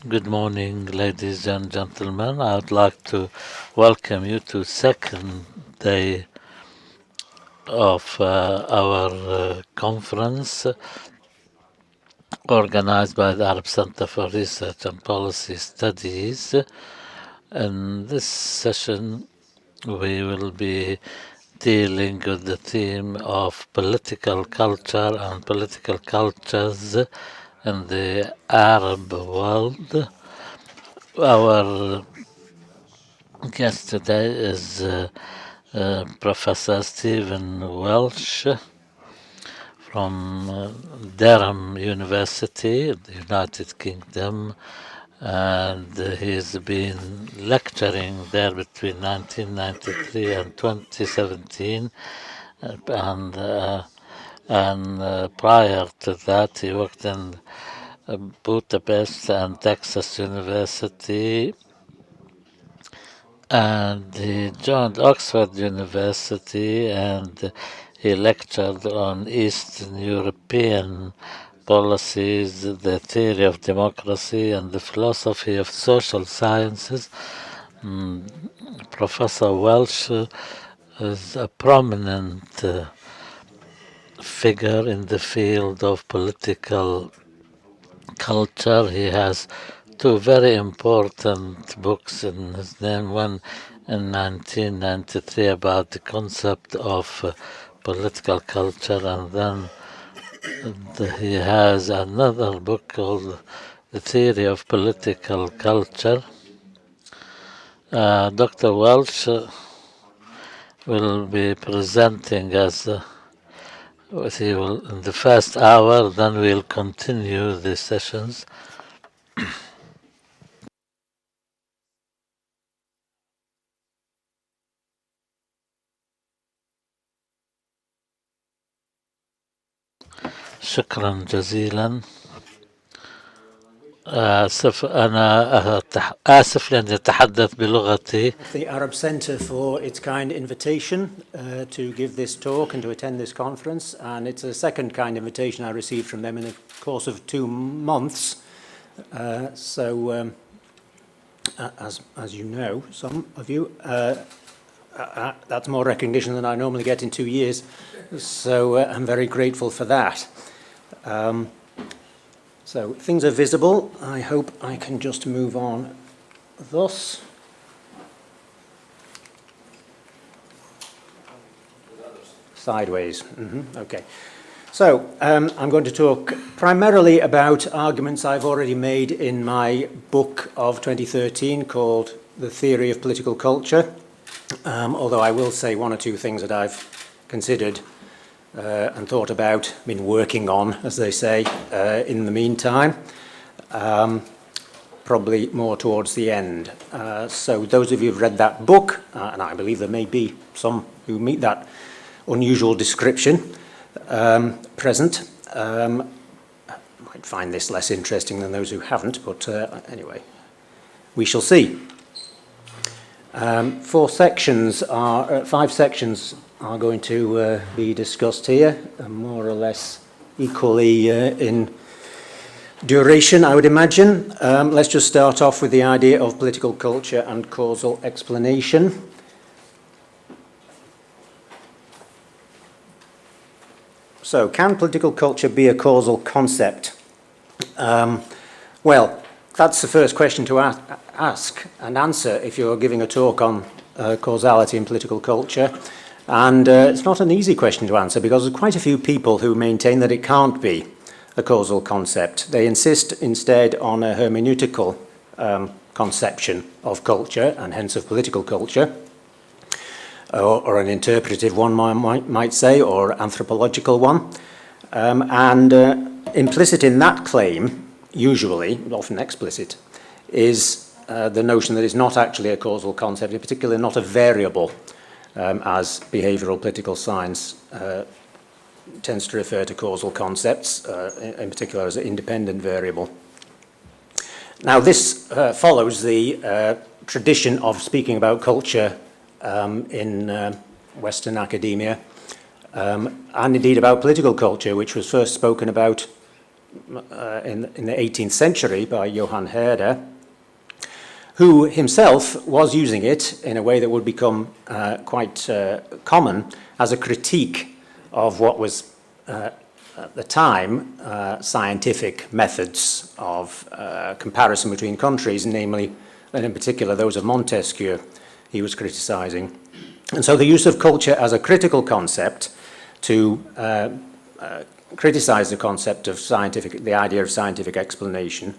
Good morning, ladies and gentlemen. I would like to welcome you to second day of our conference organized by the Arab Center for Research and Policy Studies. In this session, we will be dealing with the theme of political culture and political cultures in the Arab world. Our guest today is Professor Stephen Welch from Durham University, the United Kingdom, and he's been lecturing there between 1993 and 2017, and prior to that he worked in Budapest and Texas University, and he joined Oxford University and he lectured on Eastern European policies, the theory of democracy, and the philosophy of social sciences. Professor Welch is a prominent figure in the field of political culture. He has two very important books in his name. One in 1993 about the concept of political culture, and then he has another book called The Theory of Political Culture. Dr. Welch will be presenting as he will in the first hour, then we'll continue the sessions. شكرا جزيلا. أنا آسف لأني أتحدث بلغتي. The Arab Center for its kind invitation to give this talk and to attend this conference, and it's a second kind invitation I received from them in the course of 2 months. As you know, some of you, that's more recognition than I normally get in 2 years, so I'm very grateful for that. So things are visible. I hope I can just move on thus. Sideways. Okay. So I'm going to talk primarily about arguments I've already made in my book of 2013 called The Theory of Political Culture, although I will say one or two things that I've considered and thought about, been working on, as they say, in the meantime, probably more towards the end. So those of you who've read that book, and I believe there may be some who meet that unusual description present, might find this less interesting than those who haven't, but anyway, we shall see. 5 sections are going to be discussed here, more or less equally in duration, I would imagine. Let's just start off with the idea of political culture and causal explanation. So, can political culture be a causal concept? Well, that's the first question to ask and answer if you're giving a talk on causality in political culture. And it's not an easy question to answer because there's quite a few people who maintain that it can't be a causal concept. They insist instead on a hermeneutical conception of culture and hence of political culture, or an interpretive one, might say, or anthropological one. And implicit in that claim, usually, often explicit, is the notion that it's not actually a causal concept, in particular not a variable, as behavioural political science tends to refer to causal concepts, in particular as an independent variable. Now this follows the tradition of speaking about culture in Western academia, and indeed about political culture, which was first spoken about in the 18th century by Johann Herder, who himself was using it in a way that would become quite common as a critique of what was, at the time, scientific methods of comparison between countries, namely, and in particular, those of Montesquieu he was criticizing. And so the use of culture as a critical concept to criticize the concept of the idea of scientific explanation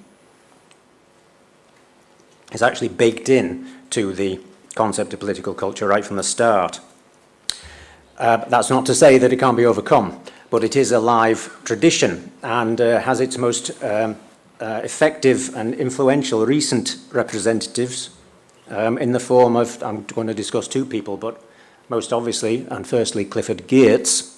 is actually baked in to the concept of political culture right from the start. That's not to say that it can't be overcome, but it is a live tradition and has its most effective and influential recent representatives in the form of, I'm going to discuss two people, but most obviously and firstly Clifford Geertz,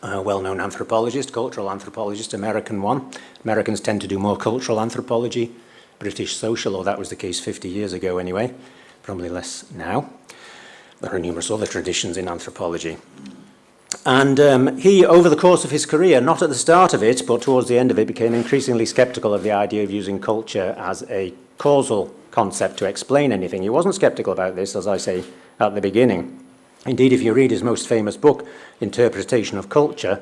a well-known anthropologist, cultural anthropologist, American one. Americans tend to do more cultural anthropology. British social, or that was the case 50 years ago anyway, probably less now. There are numerous other traditions in anthropology. And he, over the course of his career, not at the start of it, but towards the end of it, became increasingly skeptical of the idea of using culture as a causal concept to explain anything. He wasn't skeptical about this, as I say at the beginning. Indeed, if you read his most famous book, Interpretation of Culture,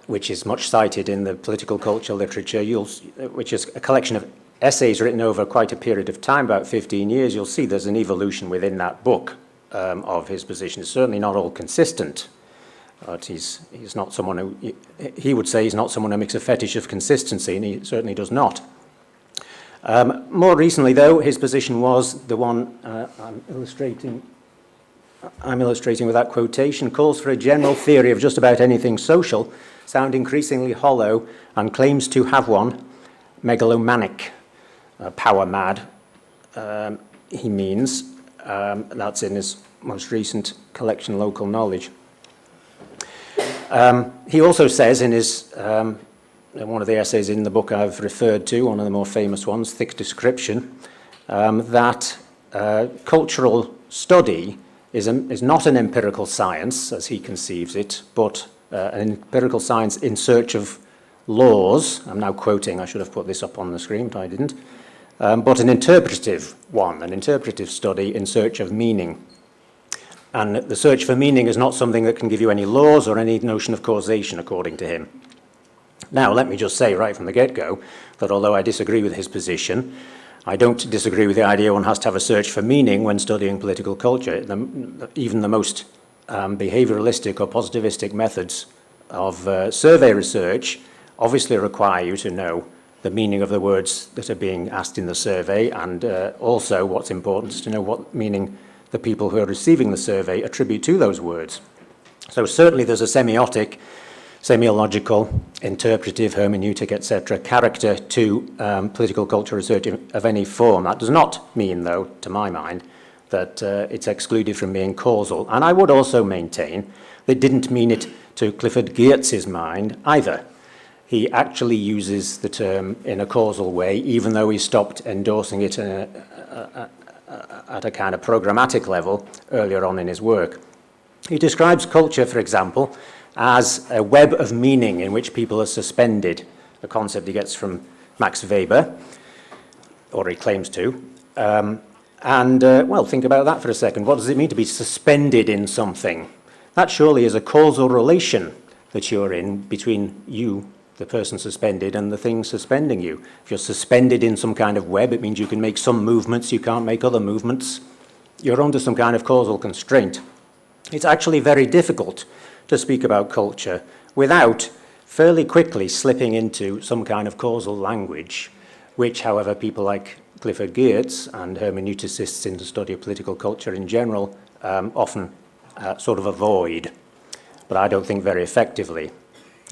which is much cited in the political culture literature, which is a collection of essays written over quite a period of time, about 15 years, you'll see there's an evolution within that book of his position. It's certainly not all consistent, but he's not someone who, he would say he's not someone who makes a fetish of consistency, and he certainly does not. More recently, though, his position was the one I'm illustrating with that quotation, calls for a general theory of just about anything social, sound increasingly hollow, and claims to have one, megalomaniac, power mad, he means. That's in his most recent collection, Local Knowledge. He also says in his one of the essays in the book I've referred to, one of the more famous ones, Thick Description, that cultural study is not an empirical science, as he conceives it, but an empirical science in search of laws. I'm now quoting, I should have put this up on the screen, but I didn't. But an interpretive one, an interpretive study in search of meaning. And the search for meaning is not something that can give you any laws or any notion of causation, according to him. Now, let me just say right from the get-go that although I disagree with his position, I don't disagree with the idea one has to have a search for meaning when studying political culture. Even the most behavioralistic or positivistic methods of survey research obviously require you to know the meaning of the words that are being asked in the survey, and also what's important is to know what meaning the people who are receiving the survey attribute to those words. So certainly there's a semiotic, semiological, interpretive, hermeneutic, etc. character to political culture research of any form. That does not mean, though, to my mind, that it's excluded from being causal. And I would also maintain that it didn't mean it to Clifford Geertz's mind either. He actually uses the term in a causal way, even though he stopped endorsing it at a kind of programmatic level earlier on in his work. He describes culture, for example, as a web of meaning in which people are suspended, a concept he gets from Max Weber, or he claims to. Well, think about that for a second. What does it mean to be suspended in something? That surely is a causal relation that you're in between you, the person suspended, and the thing suspending you. If you're suspended in some kind of web, it means you can make some movements, you can't make other movements. You're under some kind of causal constraint. It's actually very difficult to speak about culture without fairly quickly slipping into some kind of causal language, which, however, people like Clifford Geertz and hermeneuticists in the study of political culture in general often sort of avoid, but I don't think very effectively.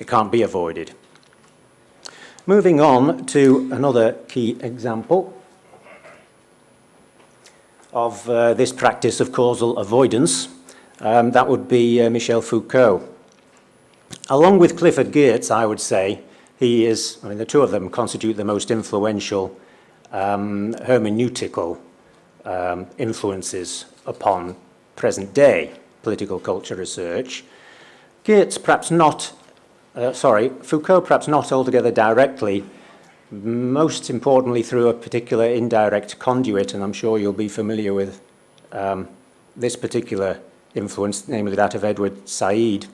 It can't be avoided. Moving on to another key example of this practice of causal avoidance, that would be Michel Foucault. Along with Clifford Geertz, I would say, the two of them constitute the most influential hermeneutical influences upon present-day political culture research. Geertz perhaps not Foucault perhaps not altogether directly, most importantly through a particular indirect conduit, and I'm sure you'll be familiar with this particular influence, namely that of Edward Said,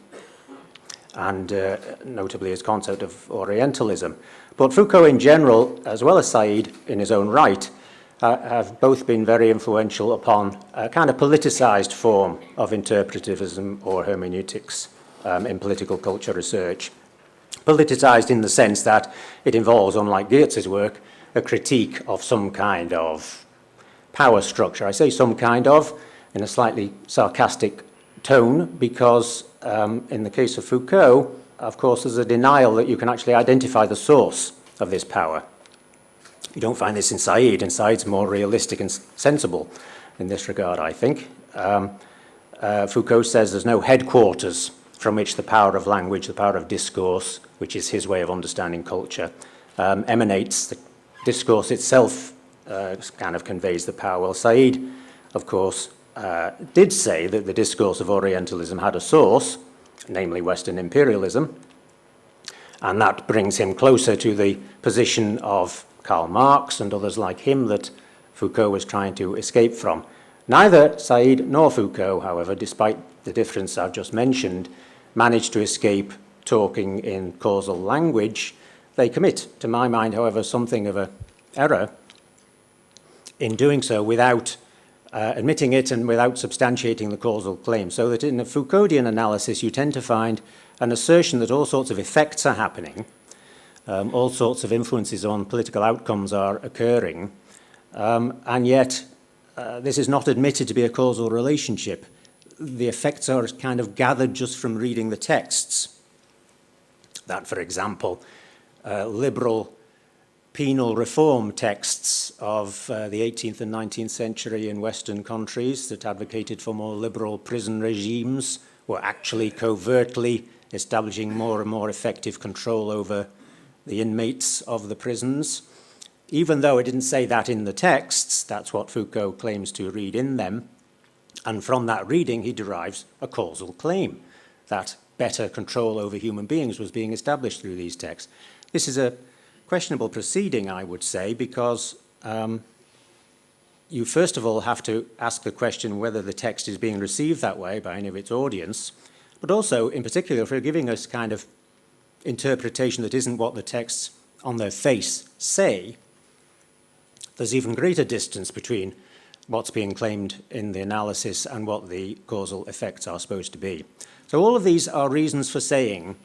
and notably his concept of Orientalism. But Foucault in general, as well as Said in his own right, have both been very influential upon a kind of politicized form of interpretivism or hermeneutics in political culture research. Politicized in the sense that it involves, unlike Geertz's work, a critique of some kind of power structure. I say some kind of in a slightly sarcastic tone because in the case of Foucault, of course, there's a denial that you can actually identify the source of this power. You don't find this in Said, and Said's more realistic and sensible in this regard, I think. Foucault says there's no headquarters from which the power of language, the power of discourse, which is his way of understanding culture, emanates. The discourse itself kind of conveys the power. Well, Said, of course, did say that the discourse of Orientalism had a source, namely Western imperialism, and that brings him closer to the position of Karl Marx and others like him that Foucault was trying to escape from. Neither Said nor Foucault, however, despite the difference I've just mentioned, managed to escape talking in causal language. They commit, to my mind, however, something of an error in doing so without admitting it and without substantiating the causal claim. So that in a Foucauldian analysis, you tend to find an assertion that all sorts of effects are happening, all sorts of influences on political outcomes are occurring, and yet this is not admitted to be a causal relationship. The effects are kind of gathered just from reading the texts. That, for example, liberal penal reform texts of the 18th and 19th century in Western countries that advocated for more liberal prison regimes were actually covertly establishing more and more effective control over the inmates of the prisons. Even though it didn't say that in the texts, that's what Foucault claims to read in them. And from that reading, he derives a causal claim that better control over human beings was being established through these texts. This is a questionable proceeding, I would say, because you first of all have to ask the question whether the text is being received that way by any of its audience, but also, in particular, if you're giving us kind of interpretation that isn't what the texts on their face say, there's even greater distance between what's being claimed in the analysis and what the causal effects are supposed to be. So all of these are reasons for saying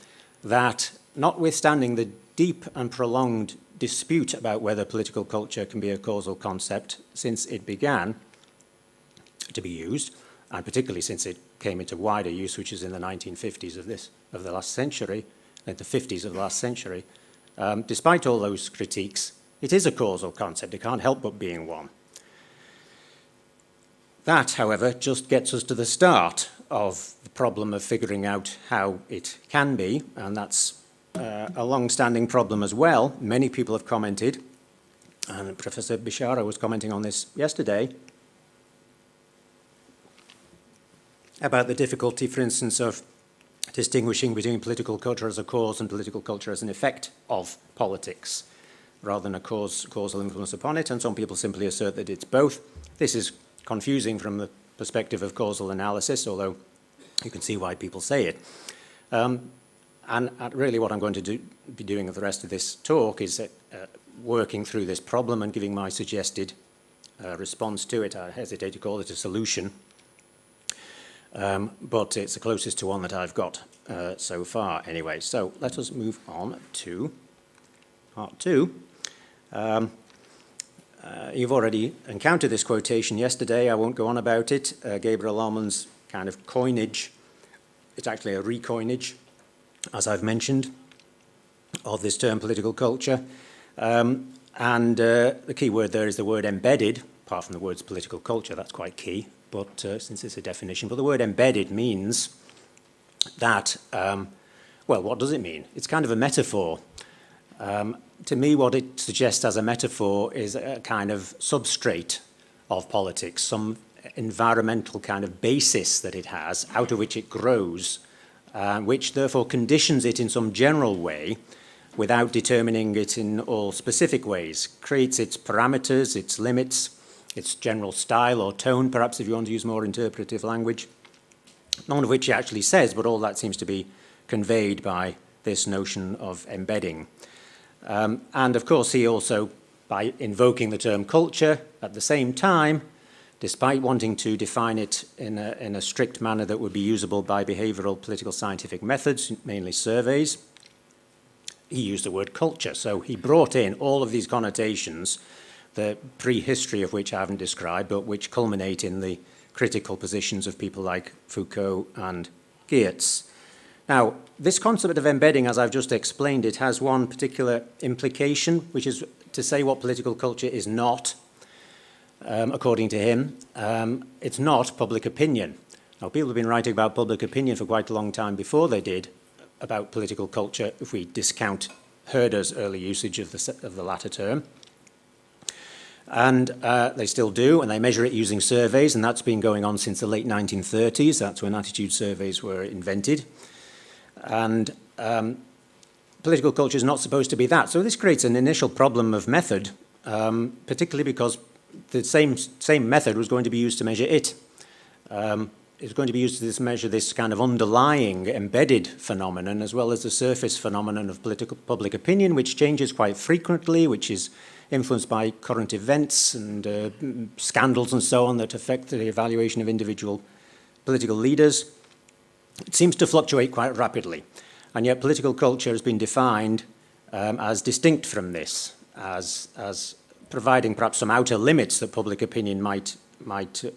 that, notwithstanding the deep and prolonged dispute about whether political culture can be a causal concept since it began to be used, and particularly since it came into wider use, which is in the 1950s of the last century, in the 50s of the last century, despite all those critiques, it is a causal concept. It can't help but being one. That, however, just gets us to the start of the problem of figuring out how it can be, and that's a long-standing problem as well. Many people have commented, and Professor Bishara was commenting on this yesterday, about the difficulty, for instance, of distinguishing between political culture as a cause and political culture as an effect of politics, rather than a causal influence upon it, and some people simply assert that it's both. This is confusing from the perspective of causal analysis, although you can see why people say it. And really what I'm going to be doing for the rest of this talk is working through this problem and giving my suggested response to it. I hesitate to call it a solution, but it's the closest to one that I've got so far anyway. So let us move on to part two. You've already encountered this quotation yesterday. I won't go on about it. Gabriel Allman's kind of coinage, it's actually a recoinage, as I've mentioned, of this term political culture. And the key word there is the word embedded, apart from the words political culture, that's quite key, but since it's a definition. But the word embedded means that, well, what does it mean? It's kind of a metaphor. To me, what it suggests as a metaphor is a kind of substrate of politics, some environmental kind of basis that it has, out of which it grows which therefore conditions it in some general way without determining it in all specific ways, creates its parameters, its limits, its general style or tone, perhaps if you want to use more interpretive language, none of which he actually says, but all that seems to be conveyed by this notion of embedding. And of course, he also, by invoking the term culture at the same time, despite wanting to define it in a strict manner that would be usable by behavioral political scientific methods, mainly surveys, he used the word culture. So he brought in all of these connotations, the prehistory of which I haven't described, but which culminate in the critical positions of people like Foucault and Geertz. Now, this concept of embedding, as I've just explained it, has one particular implication, which is to say what political culture is not. According to him, it's not public opinion. Now, people have been writing about public opinion for quite a long time before they did about political culture, if we discount Herder's early usage of the latter term. And they still do, and they measure it using surveys, and that's been going on since the late 1930s. That's when attitude surveys were invented. And political culture is not supposed to be that. So this creates an initial problem of method, particularly because the same method was going to be used to measure it. It's going to be used to measure this kind of underlying embedded phenomenon as well as the surface phenomenon of public opinion, which changes quite frequently, which is influenced by current events and scandals and so on that affect the evaluation of individual political leaders. It seems to fluctuate quite rapidly, and yet political culture has been defined as distinct from this, as providing perhaps some outer limits that public opinion might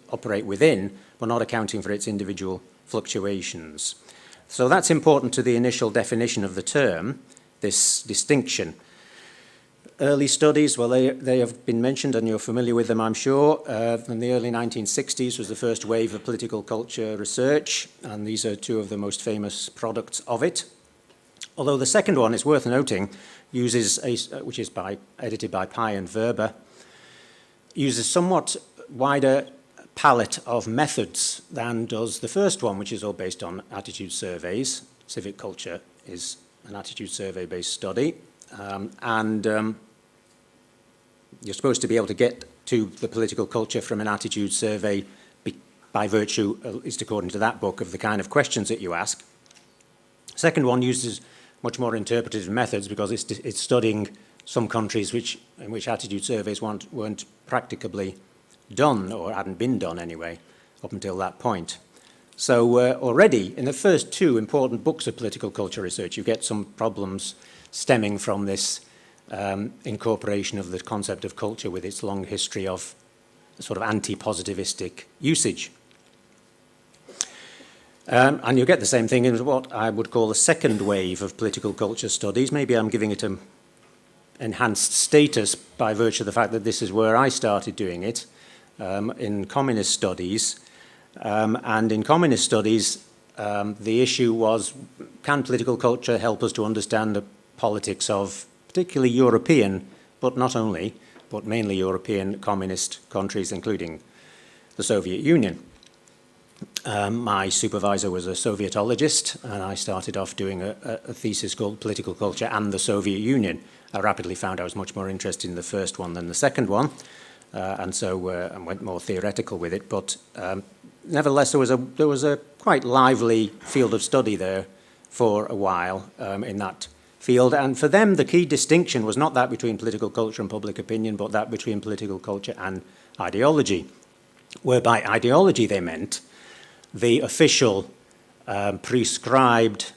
operate within, but not accounting for its individual fluctuations. So that's important to the initial definition of the term, this distinction. Early studies, well, they have been mentioned, and you're familiar with them, I'm sure. In the early 1960s was the first wave of political culture research, and these are two of the most famous products of it. Although the second one, is worth noting, uses which is edited by Pye and Verber, uses somewhat wider palette of methods than does the first one, which is all based on attitude surveys. Civic culture is an attitude survey-based study, you're supposed to be able to get to the political culture from an attitude survey by virtue, at least according to that book, of the kind of questions that you ask. Second one uses much more interpretative methods because it's studying some countries in which attitude surveys weren't practicably done, or hadn't been done anyway, up until that point. So already, in the first two important books of political culture research, you get some problems stemming from this incorporation of the concept of culture with its long history of sort of anti-positivistic usage. And you get the same thing in what I would call the second wave of political culture studies. Maybe I'm giving it an enhanced status by virtue of the fact that this is where I started doing it, in communist studies. And in communist studies, the issue was, can political culture help us to understand the politics of particularly European, but not only, but mainly European communist countries, including the Soviet Union. My supervisor was a Sovietologist, and I started off doing a thesis called Political Culture and the Soviet Union. I rapidly found I was much more interested in the first one than the second one, and so I went more theoretical with it. But nevertheless, there was a quite lively field of study there for a while in that field. And for them, the key distinction was not that between political culture and public opinion, but that between political culture and ideology, whereby ideology they meant the official, prescribed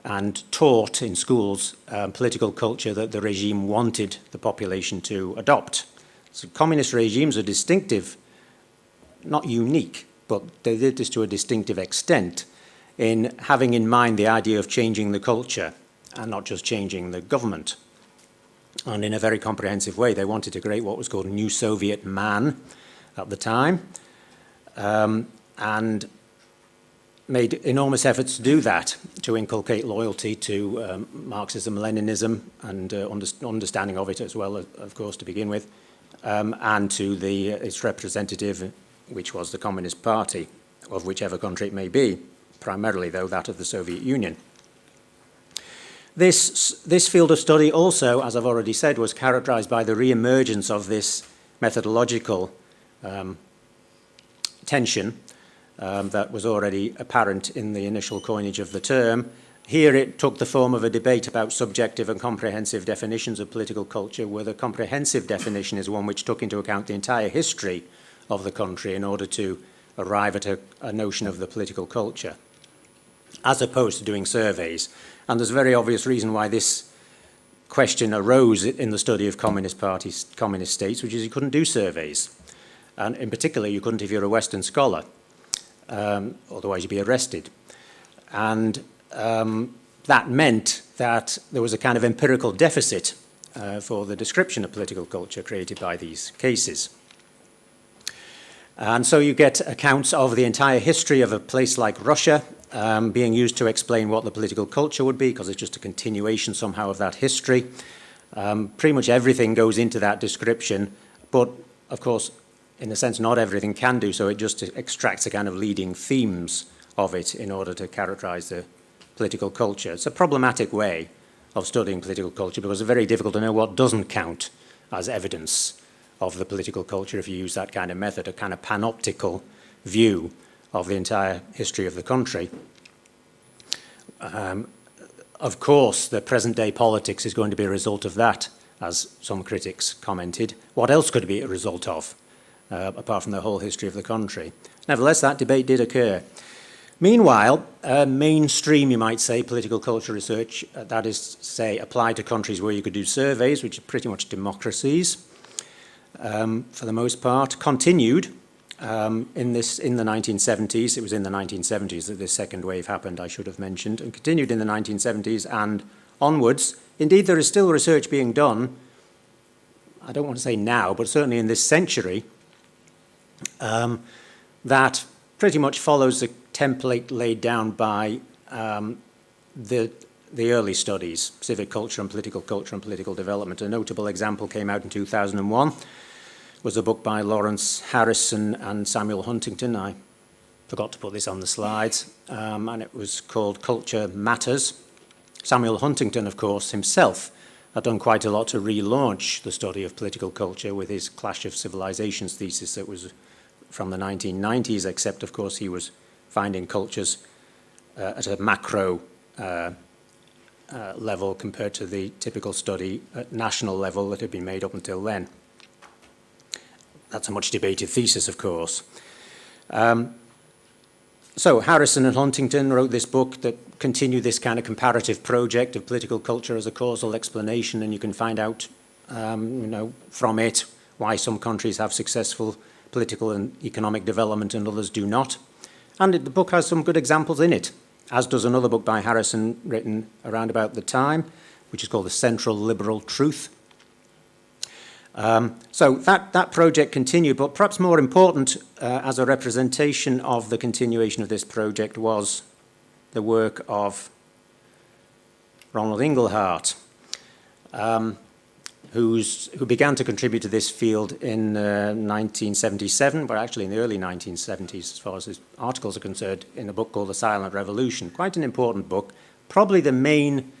and taught in schools political culture that the regime wanted the population to adopt. So communist regimes are distinctive, not unique, but they did this to a distinctive extent in having in mind the idea of changing the culture and not just changing the government. And in a very comprehensive way, they wanted to create what was called New Soviet Man at the time, and made enormous efforts to do that, to inculcate loyalty to Marxism, Leninism, and understanding of it as well, of course, to begin with, and to its representative, which was the Communist Party, of whichever country it may be, primarily, though, that of the Soviet Union. This field of study also, as I've already said, was characterized by the re-emergence of this methodological tension that was already apparent in the initial coinage of the term. Here it took the form of a debate about subjective and comprehensive definitions of political culture, where the comprehensive definition is one which took into account the entire history of the country in order to arrive at a notion of the political culture, as opposed to doing surveys. And there's a very obvious reason why this question arose in the study of communist states, which is you couldn't do surveys. And in particular, you couldn't if you're a Western scholar, otherwise you'd be arrested. And that meant that there was a kind of empirical deficit for the description of political culture created by these cases. And so you get accounts of the entire history of a place like Russia being used to explain what the political culture would be, because it's just a continuation somehow of that history. Pretty much everything goes into that description, but of course, in a sense, not everything can do so. It just extracts a kind of leading themes of it in order to characterize the political culture. It's a problematic way of studying political culture because it's very difficult to know what doesn't count as evidence of the political culture if you use that kind of method, a kind of panoptical view of the entire history of the country. Of course, the present-day politics is going to be a result of that, as some critics commented. What else could it be a result of, apart from the whole history of the country? Nevertheless, that debate did occur. Meanwhile, mainstream, you might say, political culture research, that is, say, applied to countries where you could do surveys, which are pretty much democracies, for the most part, continued in the 1970s. It was in the 1970s that this second wave happened, I should have mentioned, and continued in the 1970s and onwards. Indeed, there is still research being done, I don't want to say now, but certainly in this century, that pretty much follows the template laid down by the early studies, civic culture and political development. A notable example came out in 2001, was a book by Lawrence Harrison and Samuel Huntington. I forgot to put this on the slides, and it was called Culture Matters. Samuel Huntington, of course, himself had done quite a lot to relaunch the study of political culture with his Clash of Civilizations thesis that was from the 1990s, except, of course, he was finding cultures at a macro level compared to the typical study at national level that had been made up until then. That's a much debated thesis, of course. So Harrison and Huntington wrote this book that continued this kind of comparative project of political culture as a causal explanation, and you can find out, from it why some countries have successful political and economic development and others do not. And the book has some good examples in it, as does another book by Harrison written around about the time, which is called The Central Liberal Truth. So that project continued, but perhaps more important as a representation of the continuation of this project was the work of Ronald Inglehart, who began to contribute to this field in 1977, but actually in the early 1970s, as far as his articles are concerned, in a book called The Silent Revolution. Quite an important book, probably the main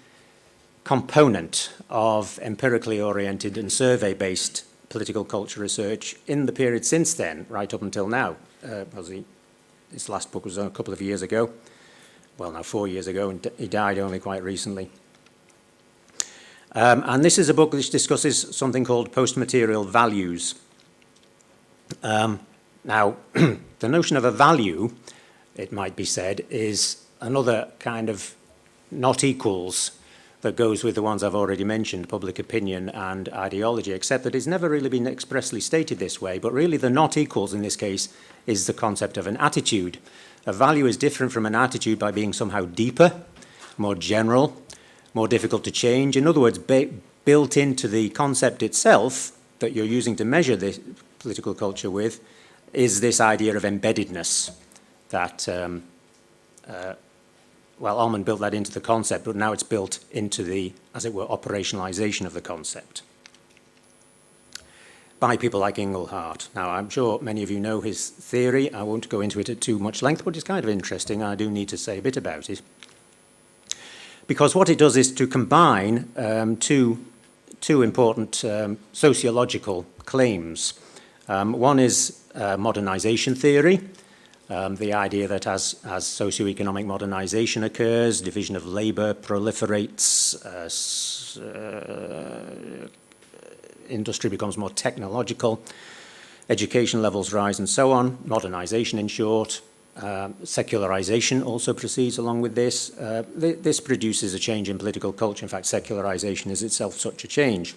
component of empirically oriented and survey-based political culture research in the period since then, right up until now. His last book was a couple of years ago, well, now 4 years ago, and he died only quite recently. And this is a book which discusses something called post-material values. Now, the notion of a value, it might be said, is another kind of not equals that goes with the ones I've already mentioned, public opinion and ideology, except that it's never really been expressly stated this way, but really the not equals in this case is the concept of an attitude. A value is different from an attitude by being somehow deeper, more general, more difficult to change. In other words, built into the concept itself that you're using to measure the political culture with is this idea of embeddedness that well, Ullman built that into the concept, but now it's built into the, as it were, operationalization of the concept. by people like Inglehart. Now, I'm sure many of you know his theory. I won't go into it at too much length, but it's kind of interesting. I do need to say a bit about it. Because what it does is to combine two important sociological claims. One is modernization theory, the idea that as socioeconomic modernization occurs, division of labor proliferates, industry becomes more technological, education levels rise and so on, modernization in short. Secularization also proceeds along with this. This produces a change in political culture. In fact, secularization is itself such a change.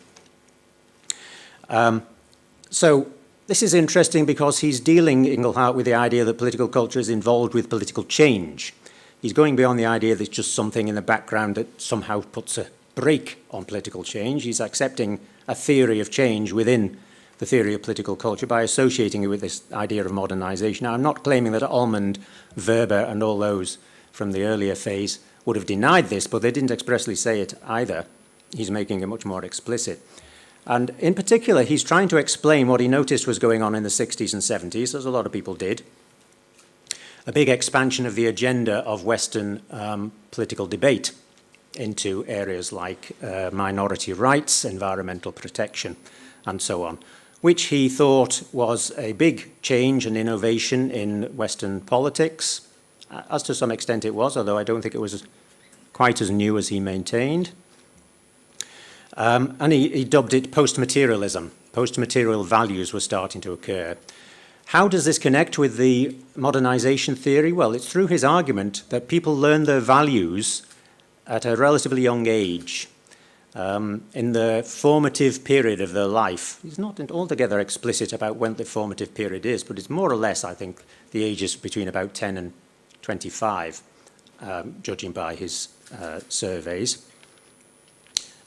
So this is interesting because he's dealing, Inglehart, with the idea that political culture is involved with political change. He's going beyond the idea that it's just something in the background that somehow puts a brake on political change. He's accepting a theory of change within the theory of political culture by associating it with this idea of modernization. Now, I'm not claiming that Almond, Weber, and all those from the earlier phase would have denied this, but they didn't expressly say it either. He's making it much more explicit. And in particular, he's trying to explain what he noticed was going on in the 60s and 70s, as a lot of people did. A big expansion of the agenda of Western political debate into areas like minority rights, environmental protection, and so on, which he thought was a big change and innovation in Western politics, as to some extent it was, although I don't think it was quite as new as he maintained. And he dubbed it post-materialism. Post-material values were starting to occur. How does this connect with the modernization theory? Well, it's through his argument that people learn their values at a relatively young age. In the formative period of their life. He's not altogether explicit about when the formative period is, but it's more or less, I think, the ages between about 10 and 25, judging by his surveys.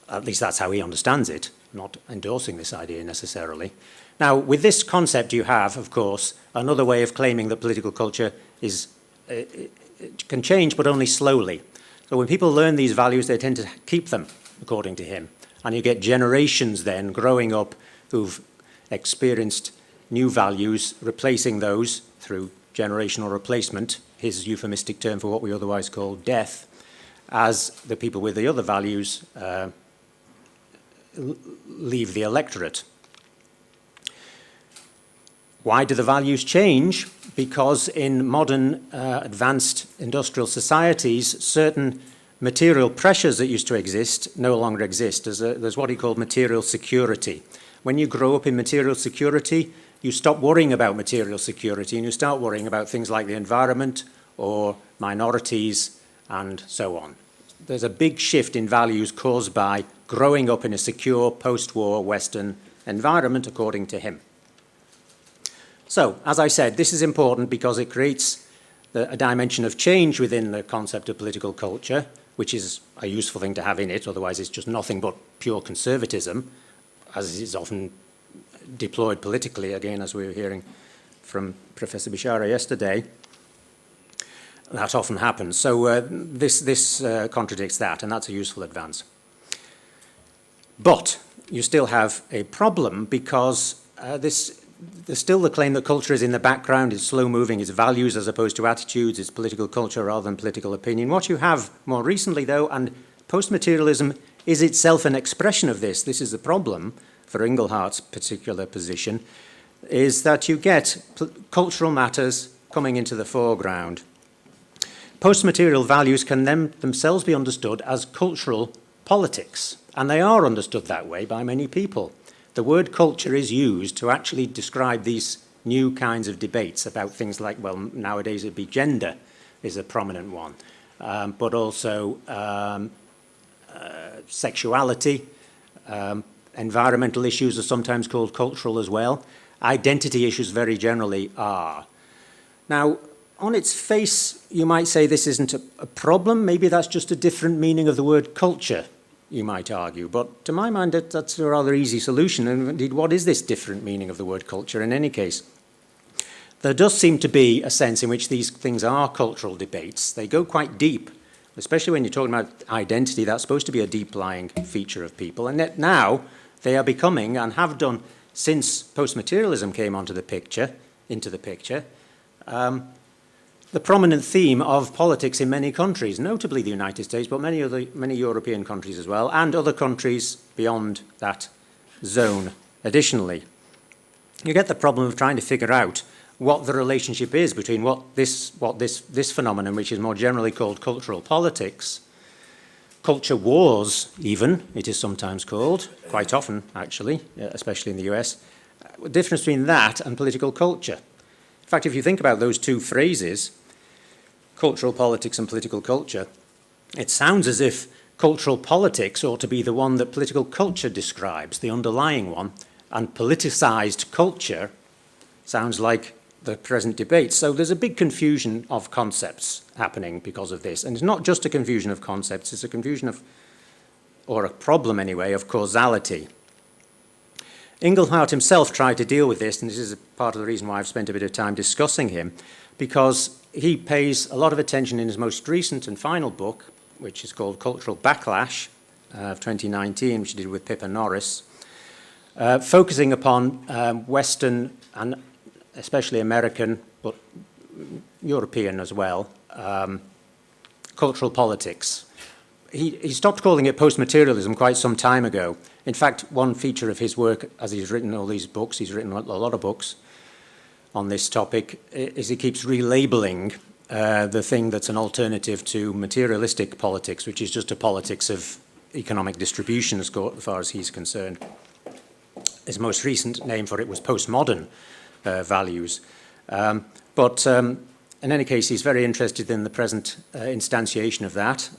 At least that's how he understands it, not endorsing this idea necessarily. Now, with this concept you have, of course, another way of claiming that political culture is, it can change, but only slowly. So when people learn these values, they tend to keep them, according to him. And you get generations then growing up who've experienced new values, replacing those through generational replacement, his euphemistic term for what we otherwise call death, as the people with the other values leave the electorate. Why do the values change? Because in modern advanced industrial societies, certain material pressures that used to exist no longer exist. There's what he called material security. When you grow up in material security, you stop worrying about material security and you start worrying about things like the environment or minorities and so on. There's a big shift in values caused by growing up in a secure post-war Western environment, according to him. So, as I said, this is important because it creates a dimension of change within the concept of political culture, which is a useful thing to have in it, otherwise it's just nothing but pure conservatism, as is often deployed politically, again, as we were hearing from Professor Bishara yesterday. That often happens. So this contradicts that, and that's a useful advance. But you still have a problem because there's still the claim that culture is in the background, it's slow-moving, it's values as opposed to attitudes, it's political culture rather than political opinion. What you have more recently, though, and post-materialism is itself an expression of this. This is the problem for Inglehart's particular position, is that you get cultural matters coming into the foreground. Post-material values can themselves be understood as cultural politics, and they are understood that way by many people. The word culture is used to actually describe these new kinds of debates about things like, well, nowadays it'd be gender is a prominent one, but also sexuality, environmental issues are sometimes called cultural as well. Identity issues very generally are. Now, on its face, you might say this isn't a problem. Maybe that's just a different meaning of the word culture, you might argue. But to my mind, that's a rather easy solution. And indeed, what is this different meaning of the word culture in any case? There does seem to be a sense in which these things are cultural debates. They go quite deep, especially when you're talking about identity. That's supposed to be a deep-lying feature of people. And yet now they are becoming, and have done since post-materialism came into the picture, the prominent theme of politics in many countries, notably the United States, but many European countries as well, and other countries beyond that zone additionally. You get the problem of trying to figure out what the relationship is between this phenomenon, which is more generally called cultural politics, culture wars even, it is sometimes called, quite often actually, especially in the US, the difference between that and political culture. In fact, if you think about those two phrases, cultural politics and political culture, it sounds as if cultural politics ought to be the one that political culture describes, the underlying one, and politicized culture sounds like the present debate. So there's a big confusion of concepts happening because of this. And it's not just a confusion of concepts, it's a confusion of, or a problem anyway, of causality. Inglehart himself tried to deal with this, and this is part of the reason why I've spent a bit of time discussing him, because he pays a lot of attention in his most recent and final book, which is called Cultural Backlash of 2019, which he did with Pippa Norris, focusing upon Western and especially American, but European as well, cultural politics. He stopped calling it post-materialism quite some time ago. In fact, one feature of his work, as he's written all these books, he's written a lot of books on this topic, is he keeps relabeling the thing that's an alternative to materialistic politics, which is just a politics of economic distribution as far as he's concerned. His most recent name for it was postmodern values. But in any case, he's very interested in the present instantiation of that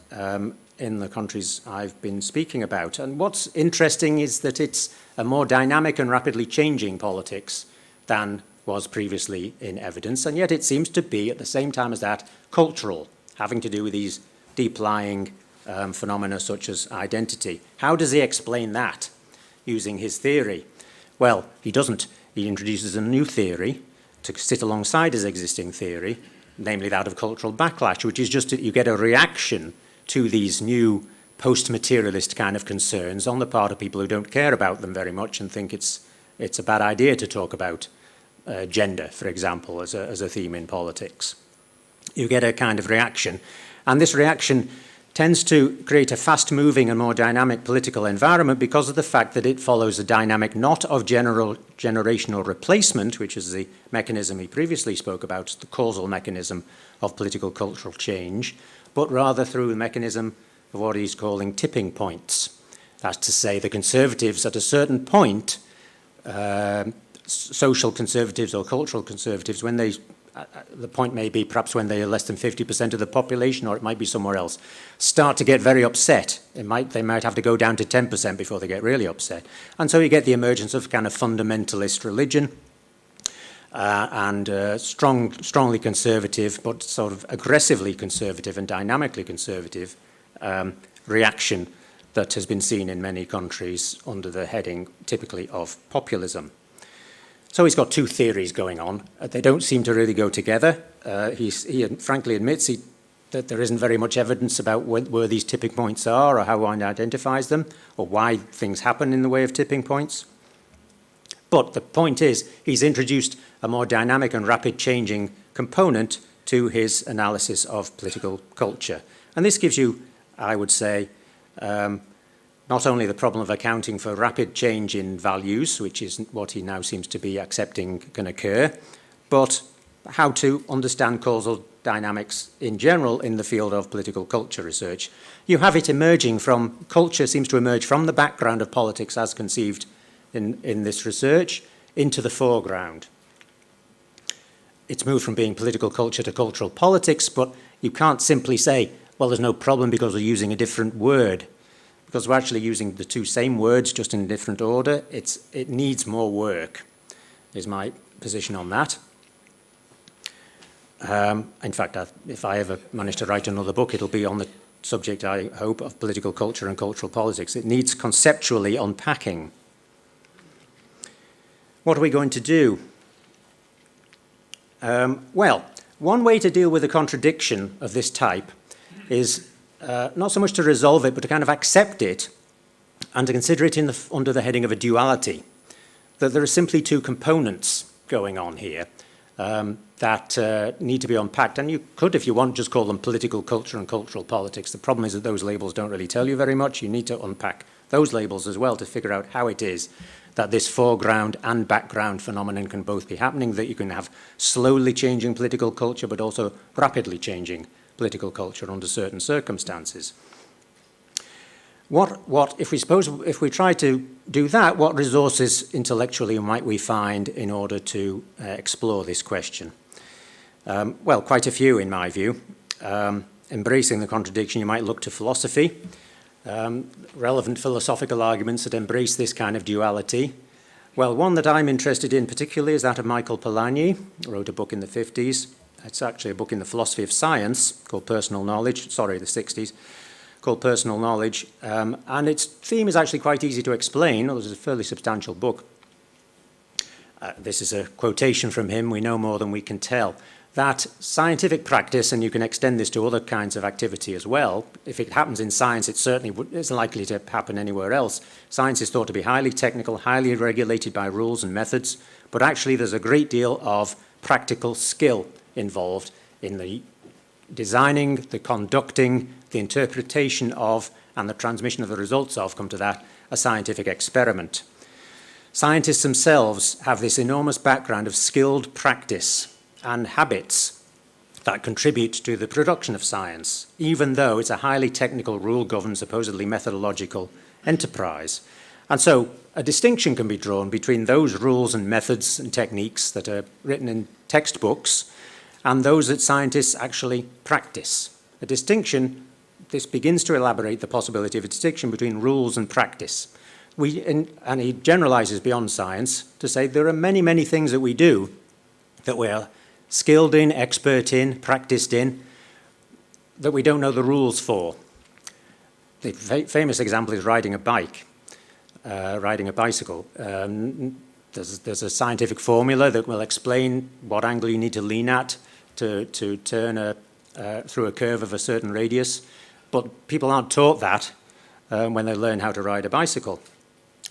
in the countries I've been speaking about. And what's interesting is that it's a more dynamic and rapidly changing politics than was previously in evidence, and yet it seems to be, at the same time as that, cultural, having to do with these deep-lying phenomena such as identity. How does he explain that using his theory? Well, he doesn't. He introduces a new theory to sit alongside his existing theory, namely that of cultural backlash, which is just that you get a reaction to these new post-materialist kind of concerns on the part of people who don't care about them very much and think it's a bad idea to talk about gender, for example, as a theme in politics. You get a kind of reaction, and this reaction tends to create a fast-moving and more dynamic political environment because of the fact that it follows a dynamic not of generational replacement, which is the mechanism he previously spoke about, the causal mechanism of political cultural change, but rather through the mechanism of what he's calling tipping points. That's to say, the conservatives at a certain point, social conservatives or cultural conservatives, when they the point may be perhaps when they are less than 50% of the population, or it might be somewhere else, start to get very upset. They might have to go down to 10% before they get really upset. And so you get the emergence of kind of fundamentalist religion and strongly conservative, but sort of aggressively conservative and dynamically conservative reaction that has been seen in many countries under the heading typically of populism. So he's got two theories going on. They don't seem to really go together. He frankly admits that there isn't very much evidence about where these tipping points are or how one identifies them or why things happen in the way of tipping points. But the point is, he's introduced a more dynamic and rapid changing component to his analysis of political culture. And this gives you, I would say, not only the problem of accounting for rapid change in values, which is what he now seems to be accepting can occur, but how to understand causal dynamics in general in the field of political culture research. You have it emerging from, culture seems to emerge from the background of politics as conceived in this research into the foreground. It's moved from being political culture to cultural politics, but you can't simply say, well, there's no problem because we're using a different word. Because we're actually using the two same words just in a different order. It needs more work, is my position on that. In fact, if I ever manage to write another book, it'll be on the subject, I hope, of political culture and cultural politics. It needs conceptually unpacking. What are we going to do? Well, one way to deal with a contradiction of this type is not so much to resolve it, but to kind of accept it and to consider it under the heading of a duality. that there are simply two components going on here that need to be unpacked. And you could, if you want, just call them political culture and cultural politics. The problem is that those labels don't really tell you very much. You need to unpack those labels as well to figure out how it is that this foreground and background phenomenon can both be happening, that you can have slowly changing political culture, but also rapidly changing political culture under certain circumstances. If we try to do that, what resources intellectually might we find in order to explore this question? Well, quite a few in my view. Embracing the contradiction, you might look to philosophy. Relevant philosophical arguments that embrace this kind of duality. Well, one that I'm interested in particularly is that of Michael Polanyi, who wrote a book in the 50s. It's actually a book in the philosophy of science called Personal Knowledge, the 60s, called Personal Knowledge. And its theme is actually quite easy to explain, although it's a fairly substantial book. This is a quotation from him: "We know more than we can tell." That scientific practice, and you can extend this to other kinds of activity as well, if it happens in science, it certainly isn't likely to happen anywhere else. Science is thought to be highly technical, highly regulated by rules and methods, but actually there's a great deal of practical skill involved in the designing, the conducting, the interpretation of, and the transmission of the results of, come to that, a scientific experiment. Scientists themselves have this enormous background of skilled practice and habits that contribute to the production of science, even though it's a highly technical, rule-governed, supposedly methodological enterprise. And so a distinction can be drawn between those rules and methods and techniques that are written in textbooks and those that scientists actually practice. A distinction, this begins to elaborate the possibility of a distinction between rules and practice. And he generalizes beyond science to say there are many, many things that we do that we're skilled in, expert in, practiced in, that we don't know the rules for. The famous example is riding a bike, riding a bicycle. There's a scientific formula that will explain what angle you need to lean at to turn through a curve of a certain radius, but people aren't taught that when they learn how to ride a bicycle.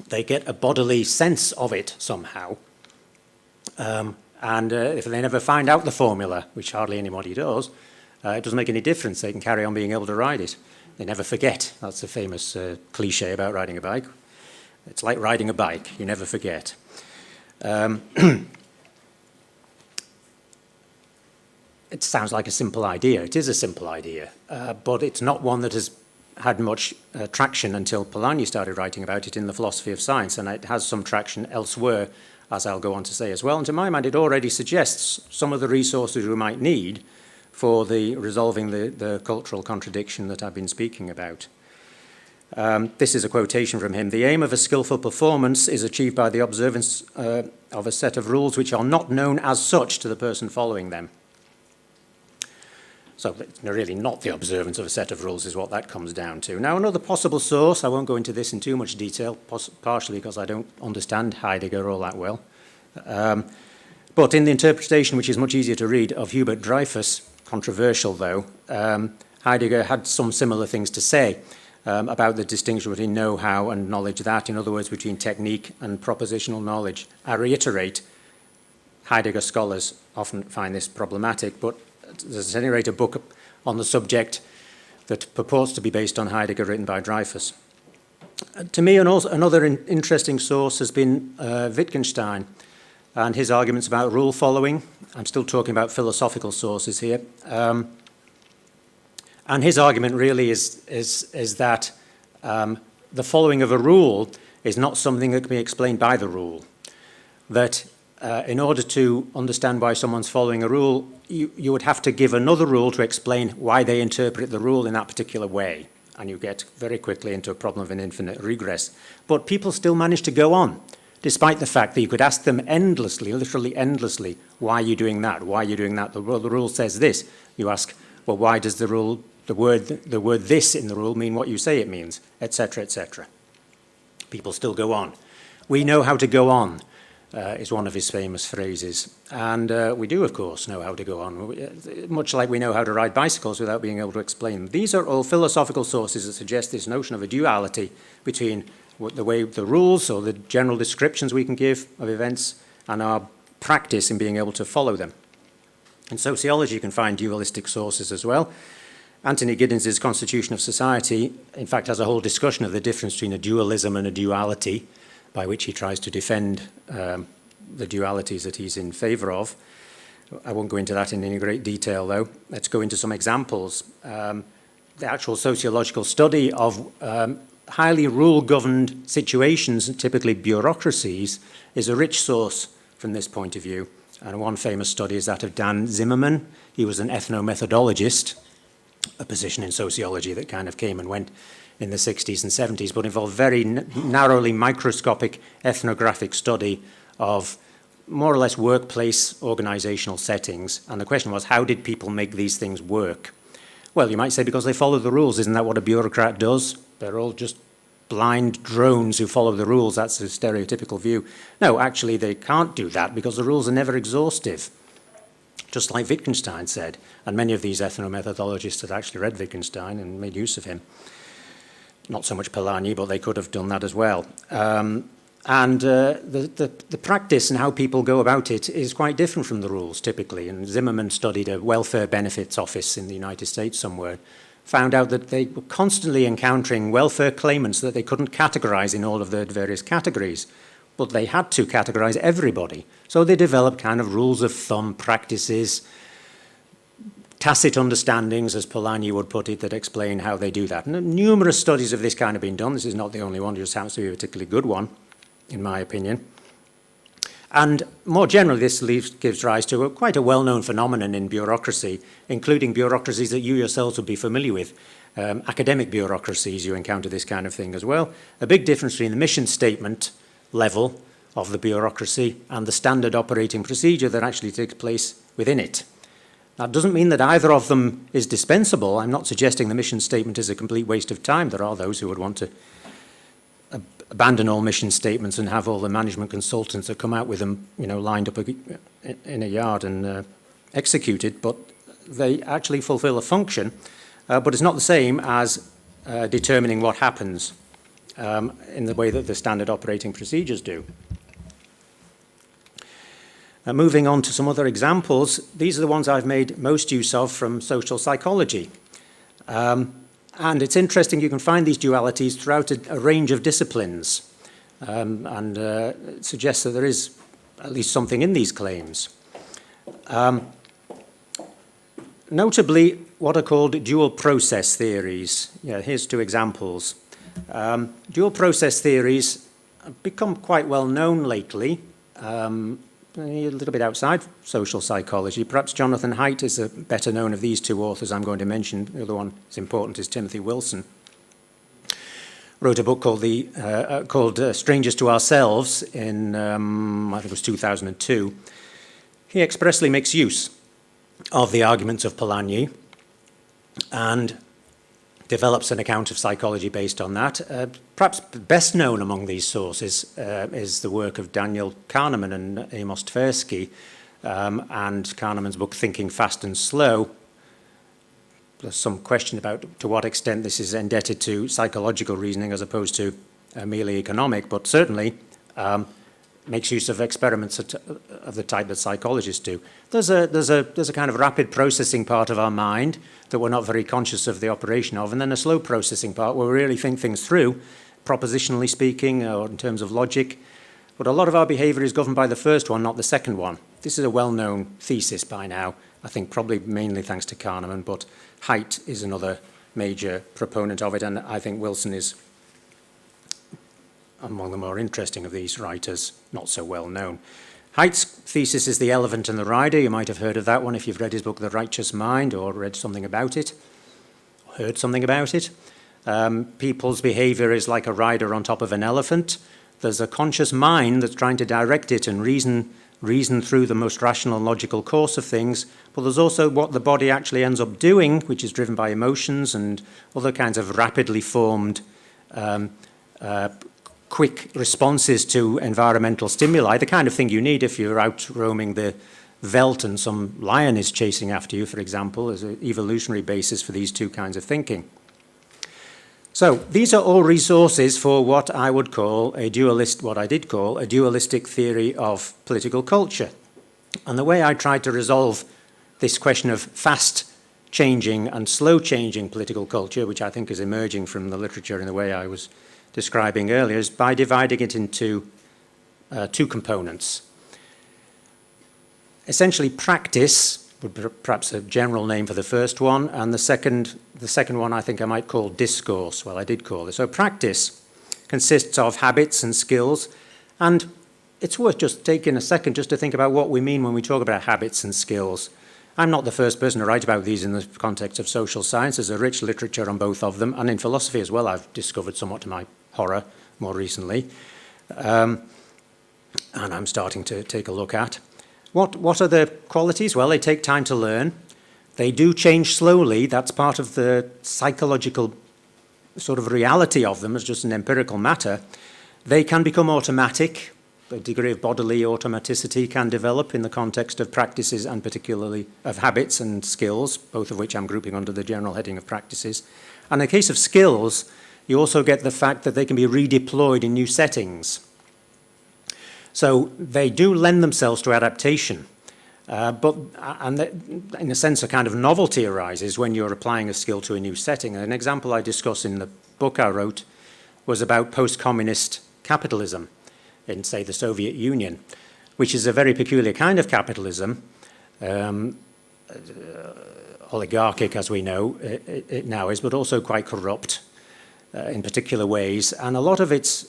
They get a bodily sense of it somehow. And if they never find out the formula, which hardly anybody does, it doesn't make any difference. They can carry on being able to ride it. They never forget. That's a famous cliche about riding a bike. It's like riding a bike. You never forget. It sounds like a simple idea. It is a simple idea, but it's not one that has had much traction until Polanyi started writing about it in the philosophy of science, and it has some traction elsewhere, as I'll go on to say as well. And to my mind, it already suggests some of the resources we might need for resolving the cultural contradiction that I've been speaking about. This is a quotation from him: "The aim of a skillful performance is achieved by the observance of a set of rules which are not known as such to the person following them." So it's really not the observance of a set of rules is what that comes down to. Now, another possible source, I won't go into this in too much detail, partially because I don't understand Heidegger all that well, but in the interpretation, which is much easier to read, of Hubert Dreyfus, controversial though, Heidegger had some similar things to say about the distinction between know-how and knowledge that, in other words, between technique and propositional knowledge. I reiterate, Heidegger scholars often find this problematic, but there's at any rate a book on the subject that purports to be based on Heidegger, written by Dreyfus. To me, another interesting source has been Wittgenstein and his arguments about rule following. I'm still talking about philosophical sources here. And his argument really is that the following of a rule is not something that can be explained by the rule. That in order to understand why someone's following a rule, you would have to give another rule to explain why they interpret the rule in that particular way. And you get very quickly into a problem of an infinite regress. But people still manage to go on, despite the fact that you could ask them endlessly, literally endlessly, why are you doing that? Why are you doing that? The rule says this. You ask, well, why does the word this in the rule mean what you say it means, etc., etc. People still go on. We know how to go on. is one of his famous phrases. And we do, of course, know how to go on, much like we know how to ride bicycles without being able to explain them. These are all philosophical sources that suggest this notion of a duality between the rules or the general descriptions we can give of events and our practice in being able to follow them. In sociology, you can find dualistic sources as well. Anthony Giddens's Constitution of Society, in fact, has a whole discussion of the difference between a dualism and a duality, by which he tries to defend the dualities that he's in favour of. I won't go into that in any great detail, though. Let's go into some examples. The actual sociological study of highly rule-governed situations, typically bureaucracies, is a rich source from this point of view. And one famous study is that of Dan Zimmerman. He was an ethnomethodologist, a position in sociology that kind of came and went in the 60s and 70s, but involved very narrowly microscopic ethnographic study of more or less workplace organizational settings. And the question was, how did people make these things work? Well, you might say because they follow the rules. Isn't that what a bureaucrat does? They're all just blind drones who follow the rules. That's a stereotypical view. No, actually, they can't do that because the rules are never exhaustive, just like Wittgenstein said. And many of these ethnomethodologists had actually read Wittgenstein and made use of him. Not so much Polanyi, but they could have done that as well. The practice and how people go about it is quite different from the rules, typically. And Zimmerman studied a welfare benefits office in the United States somewhere, found out that they were constantly encountering welfare claimants that they couldn't categorize in all of the various categories, but they had to categorize everybody. So they developed kind of rules of thumb practices, tacit understandings, as Polanyi would put it, that explain how they do that. And numerous studies of this kind have been done. This is not the only one, it just happens to be a particularly good one, in my opinion. And more generally, this gives rise to quite a well-known phenomenon in bureaucracy, including bureaucracies that you yourselves would be familiar with. Academic bureaucracies, you encounter this kind of thing as well. A big difference between the mission statement level of the bureaucracy and the standard operating procedure that actually takes place within it. That doesn't mean that either of them is dispensable. I'm not suggesting the mission statement is a complete waste of time. There are those who would want to abandon all mission statements and have all the management consultants that come out with them, lined up in a yard and executed, but they actually fulfill a function. But it's not the same as determining what happens in the way that the standard operating procedures do. Moving on to some other examples, these are the ones I've made most use of from social psychology. And it's interesting, you can find these dualities throughout a range of disciplines, it suggests that there is at least something in these claims. Notably, what are called dual process theories. Here's two examples. Dual process theories have become quite well known lately, a little bit outside social psychology. Perhaps Jonathan Haidt is the better known of these two authors I'm going to mention. The other one is important is Timothy Wilson. Wrote a book called Strangers to Ourselves in, I think it was 2002. He expressly makes use of the arguments of Polanyi and develops an account of psychology based on that. Perhaps best known among these sources is the work of Daniel Kahneman and Amos Tversky, and Kahneman's book Thinking Fast and Slow. There's some question about to what extent this is indebted to psychological reasoning as opposed to merely economic, but certainly makes use of experiments of the type that psychologists do. There's a kind of rapid processing part of our mind that we're not very conscious of the operation of, and then a slow processing part where we really think things through, propositionally speaking, or in terms of logic. But a lot of our behavior is governed by the first one, not the second one. This is a well-known thesis by now, I think probably mainly thanks to Kahneman, but Haidt is another major proponent of it, and I think Wilson is among the more interesting of these writers, not so well known. Haidt's thesis is the elephant and the rider. You might have heard of that one if you've read his book, The Righteous Mind, or read something about it, heard something about it. People's behavior is like a rider on top of an elephant. There's a conscious mind that's trying to direct it and reason through the most rational and logical course of things, but there's also what the body actually ends up doing, which is driven by emotions and other kinds of rapidly formed quick responses to environmental stimuli, the kind of thing you need if you're out roaming the veldt and some lion is chasing after you, for example, as an evolutionary basis for these two kinds of thinking. So these are all resources for what I would call a dualistic theory of political culture. And the way I tried to resolve this question of fast changing and slow changing political culture, which I think is emerging from the literature in the way I was describing earlier, is by dividing it into two components. Essentially, practice would be perhaps a general name for the first one, and the second one I think I might call discourse. Well, I did call it. So practice consists of habits and skills, and it's worth just taking a second just to think about what we mean when we talk about habits and skills. I'm not the first person to write about these in the context of social science. There's a rich literature on both of them, and in philosophy as well, I've discovered, somewhat to my horror, more recently, and I'm starting to take a look at. What are the qualities? Well, they take time to learn. They do change slowly. That's part of the psychological sort of reality of them as just an empirical matter. They can become automatic. A degree of bodily automaticity can develop in the context of practices and particularly of habits and skills, both of which I'm grouping under the general heading of practices. And in the case of skills, you also get the fact that they can be redeployed in new settings. So they do lend themselves to adaptation, but in a sense a kind of novelty arises when you're applying a skill to a new setting. An example I discuss in the book I wrote was about post-communist capitalism in, say, the Soviet Union, which is a very peculiar kind of capitalism, oligarchic as we know it now is, but also quite corrupt in particular ways. And a lot of its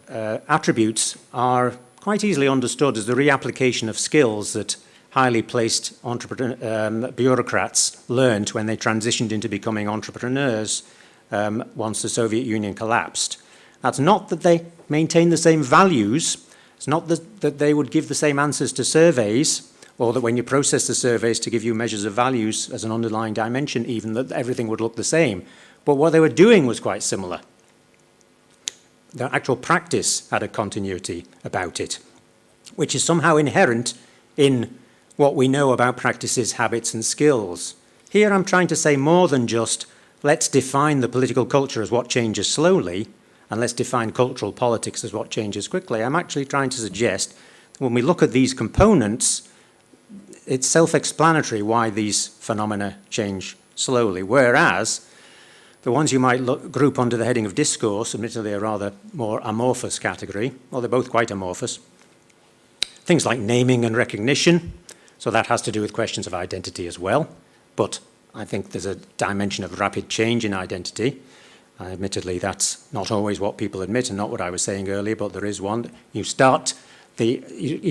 attributes are quite easily understood as the reapplication of skills that highly placed bureaucrats learned when they transitioned into becoming entrepreneurs once the Soviet Union collapsed. That's not that they maintain the same values, it's not that they would give the same answers to surveys, or that when you process the surveys to give you measures of values as an underlying dimension even, that everything would look the same. But what they were doing was quite similar. The actual practice had a continuity about it, which is somehow inherent in what we know about practices, habits, and skills. Here I'm trying to say more than just, let's define the political culture as what changes slowly, and let's define cultural politics as what changes quickly. I'm actually trying to suggest that when we look at these components, it's self-explanatory why these phenomena change slowly, whereas the ones you might group under the heading of discourse, admittedly a rather more amorphous category, well, they're both quite amorphous. Things like naming and recognition, so that has to do with questions of identity as well, but I think there's a dimension of rapid change in identity. Admittedly, that's not always what people admit and not what I was saying earlier, but there is one. You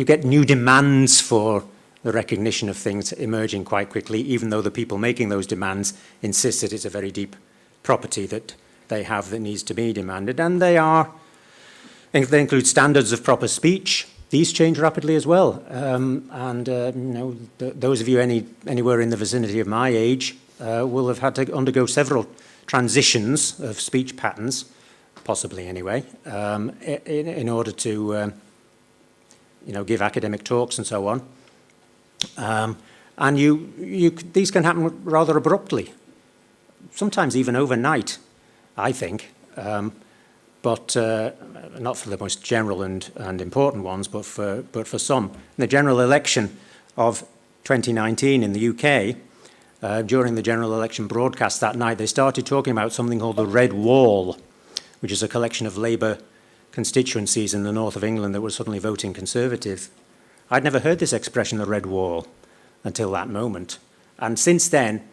get new demands for the recognition of things emerging quite quickly, even though the people making those demands insist that it's a very deep property that they have that needs to be demanded. And they include standards of proper speech. These change rapidly as well. Those of you anywhere in the vicinity of my age will have had to undergo several transitions of speech patterns, possibly anyway, in order to give academic talks and so on. And these can happen rather abruptly, sometimes even overnight, I think, but not for the most general and important ones, but for some. In the general election of 2019 in the UK, during the general election broadcast that night, they started talking about something called the Red Wall, which is a collection of Labour constituencies in the north of England that were suddenly voting Conservative. I'd never heard this expression, the Red Wall, until that moment. And since then,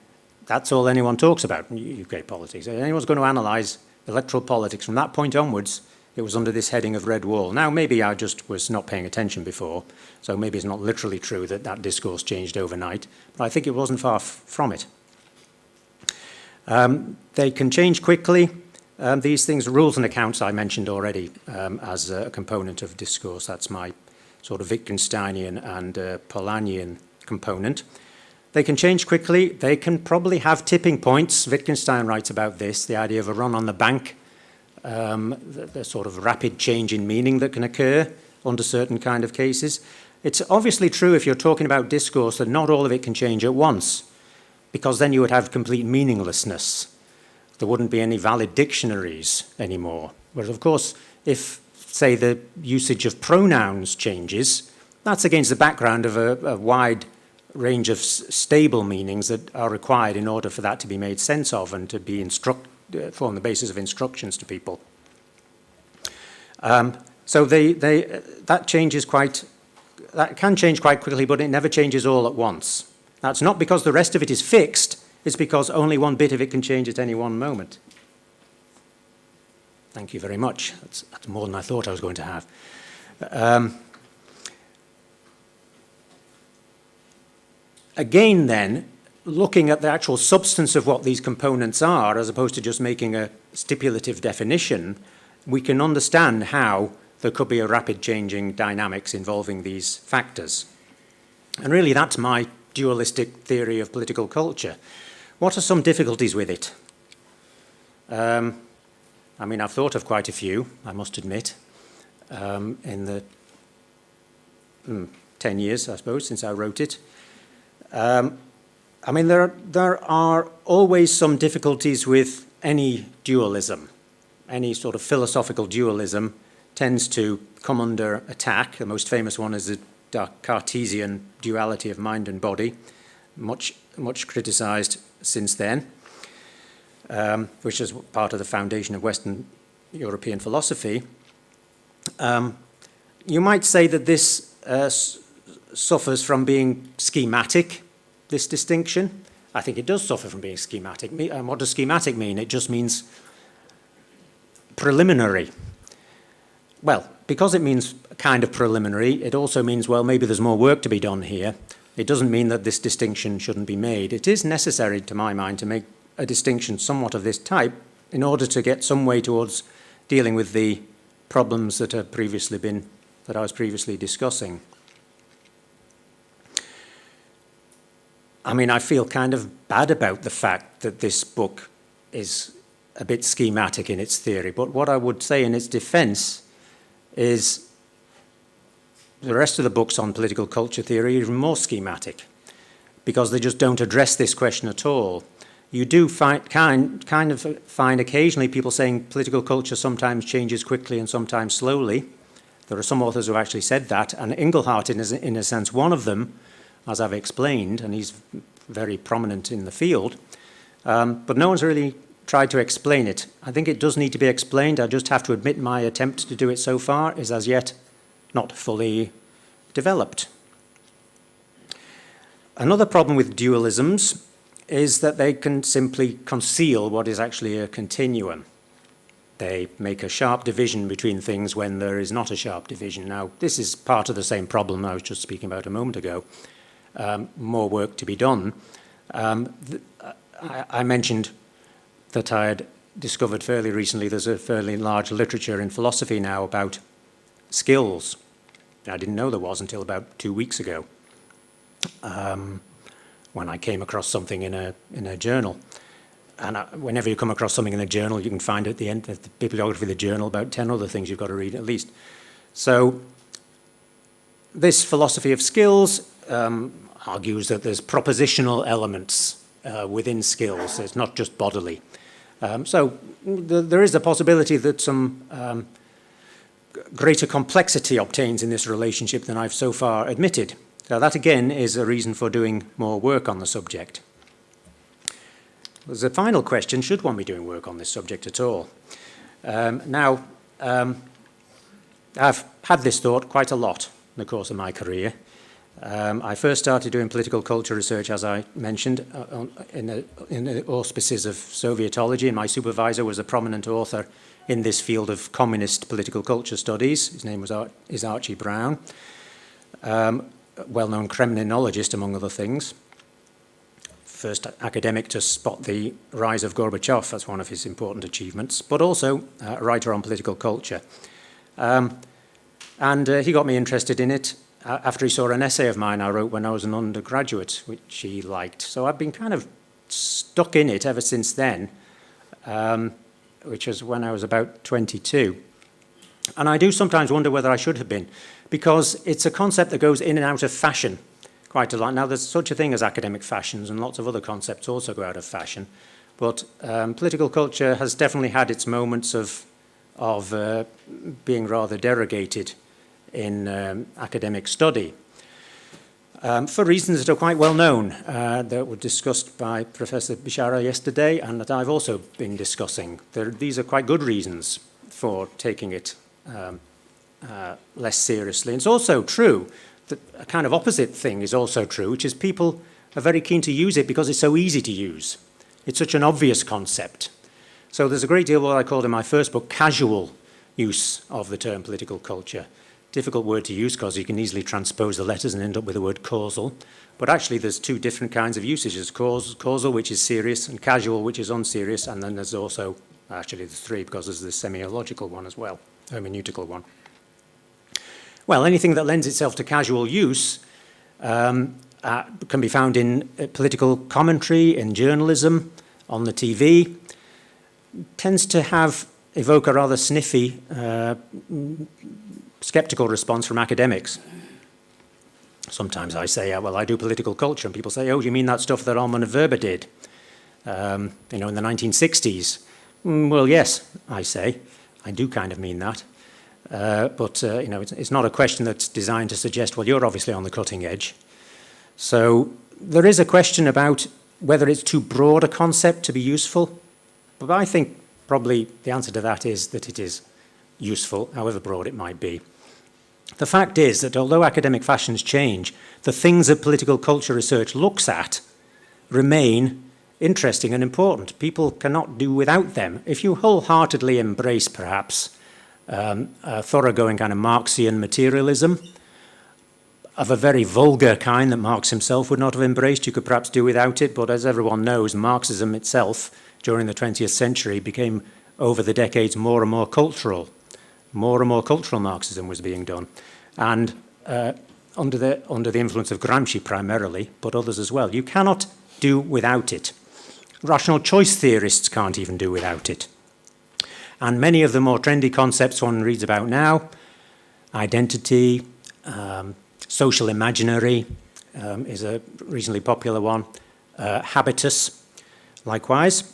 that's all anyone talks about in UK politics. If anyone's going to analyse electoral politics from that point onwards, it was under this heading of Red Wall. Now, maybe I just was not paying attention before, so maybe it's not literally true that that discourse changed overnight, but I think it wasn't far from it. They can change quickly. These things, rules and accounts, I mentioned already as a component of discourse. That's my sort of Wittgensteinian and Polanyian component. They can change quickly. They can probably have tipping points. Wittgenstein writes about this, the idea of a run on the bank the sort of rapid change in meaning that can occur under certain kind of cases. It's obviously true if you're talking about discourse that not all of it can change at once, because then you would have complete meaninglessness. There wouldn't be any valid dictionaries anymore. Whereas, of course, if, say, the usage of pronouns changes, that's against the background of a wide range of stable meanings that are required in order for that to be made sense of and to be form the basis of instructions to people. So that can change quite quickly, but it never changes all at once. That's not because the rest of it is fixed, it's because only one bit of it can change at any one moment. Thank you very much. That's more than I thought I was going to have. Again then, looking at the actual substance of what these components are, as opposed to just making a stipulative definition, we can understand how there could be a rapid changing dynamics involving these factors. And really that's my dualistic theory of political culture. What are some difficulties with it? I mean, I've thought of quite a few, I must admit, in the 10 years, I suppose, since I wrote it. I mean, there are always some difficulties with any dualism. Any sort of philosophical dualism tends to come under attack. The most famous one is the Cartesian duality of mind and body, much criticized since then, which is part of the foundation of Western European philosophy. You might say that this suffers from being schematic, this distinction. I think it does suffer from being schematic. And what does schematic mean? It just means preliminary. Well, because it means kind of preliminary, it also means, well, maybe there's more work to be done here. It doesn't mean that this distinction shouldn't be made. It is necessary, to my mind, to make a distinction somewhat of this type in order to get some way towards dealing with the problems that I was previously discussing. I mean, I feel kind of bad about the fact that this book is a bit schematic in its theory, but what I would say in its defense is the rest of the books on political culture theory are even more schematic, because they just don't address this question at all. You do kind of find occasionally people saying political culture sometimes changes quickly and sometimes slowly. There are some authors who actually said that, and Inglehart is, in a sense, one of them, as I've explained, and he's very prominent in the field. But no one's really tried to explain it. I think it does need to be explained. I just have to admit my attempt to do it so far is as yet not fully developed. Another problem with dualisms is that they can simply conceal what is actually a continuum. They make a sharp division between things when there is not a sharp division. Now, this is part of the same problem I was just speaking about a moment ago. More work to be done. I mentioned that I had discovered fairly recently there's a fairly large literature in philosophy now about skills. I didn't know there was until about 2 weeks ago, when I came across something in a journal. And whenever you come across something in a journal, you can find at the end of the bibliography of the journal about 10 other things you've got to read at least. So this philosophy of skills argues that there's propositional elements within skills. It's not just bodily. So there is a possibility that some greater complexity obtains in this relationship than I've so far admitted. So that again is a reason for doing more work on the subject. There's a final question, should one be doing work on this subject at all? Now, I've had this thought quite a lot in the course of my career. I first started doing political culture research, as I mentioned, in the auspices of Sovietology, and my supervisor was a prominent author in this field of communist political culture studies. His name is Archie Brown, well-known Kremlinologist, among other things. First academic to spot the rise of Gorbachev as one of his important achievements, but also a writer on political culture. And he got me interested in it after he saw an essay of mine I wrote when I was an undergraduate, which he liked. So I've been kind of stuck in it ever since then. which was when I was about 22. And I do sometimes wonder whether I should have been, because it's a concept that goes in and out of fashion quite a lot. Now, there's such a thing as academic fashions, and lots of other concepts also go out of fashion. But political culture has definitely had its moments of being rather derogated in academic study. For reasons that are quite well known, that were discussed by Professor Bishara yesterday, and that I've also been discussing. These are quite good reasons for taking it less seriously. And it's also true that a kind of opposite thing is also true, which is people are very keen to use it because it's so easy to use. It's such an obvious concept. So there's a great deal of what I called in my first book casual use of the term political culture. Difficult word to use because you can easily transpose the letters and end up with the word causal. But actually there's two different kinds of usages. Causal, which is serious, and casual, which is unserious. And then there's also, actually there's three, because there's the semiological one as well, hermeneutical one. Well, anything that lends itself to casual use can be found in political commentary, in journalism, on the TV. Tends to evoke a rather sniffy, sceptical response from academics. Sometimes I say, well, I do political culture, and people say, oh, you mean that stuff that Alman Weber did, in the 1960s? Well, yes, I say. I do kind of mean that. But it's not a question that's designed to suggest, well, you're obviously on the cutting edge. So there is a question about whether it's too broad a concept to be useful. But I think probably the answer to that is that it is useful, however broad it might be. The fact is that although academic fashions change, the things that political culture research looks at remain interesting and important. People cannot do without them. If you wholeheartedly embrace, perhaps, a thoroughgoing kind of Marxian materialism of a very vulgar kind that Marx himself would not have embraced, you could perhaps do without it, but as everyone knows, Marxism itself during the 20th century became, over the decades, more and more cultural. More and more cultural Marxism was being done. And under the influence of Gramsci primarily, but others as well. You cannot do without it. Rational choice theorists can't even do without it. And many of the more trendy concepts one reads about now, identity, social imaginary is a reasonably popular one, habitus, likewise,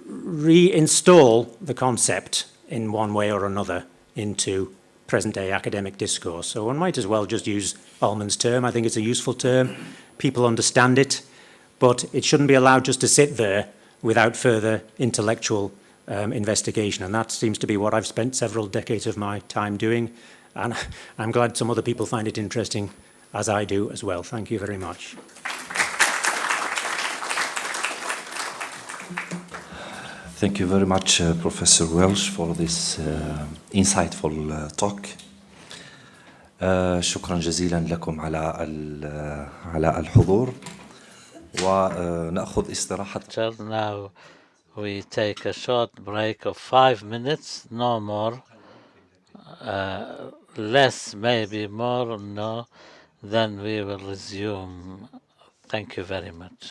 reinstall the concept in one way or another into present-day academic discourse. So one might as well just use Ullman's term. I think it's a useful term. People understand it, but it shouldn't be allowed just to sit there without further intellectual investigation. And that seems to be what I've spent several decades of my time doing. And I'm glad some other people find it interesting, as I do as well. Thank you very much. Thank you very much, Professor Welch, for this insightful talk. شكرا جزيلا لكم على الحضور ونأخذ استراحة. Now we take a short break of 5 minutes, no more, less, maybe more, no, then we will resume. Thank you very much.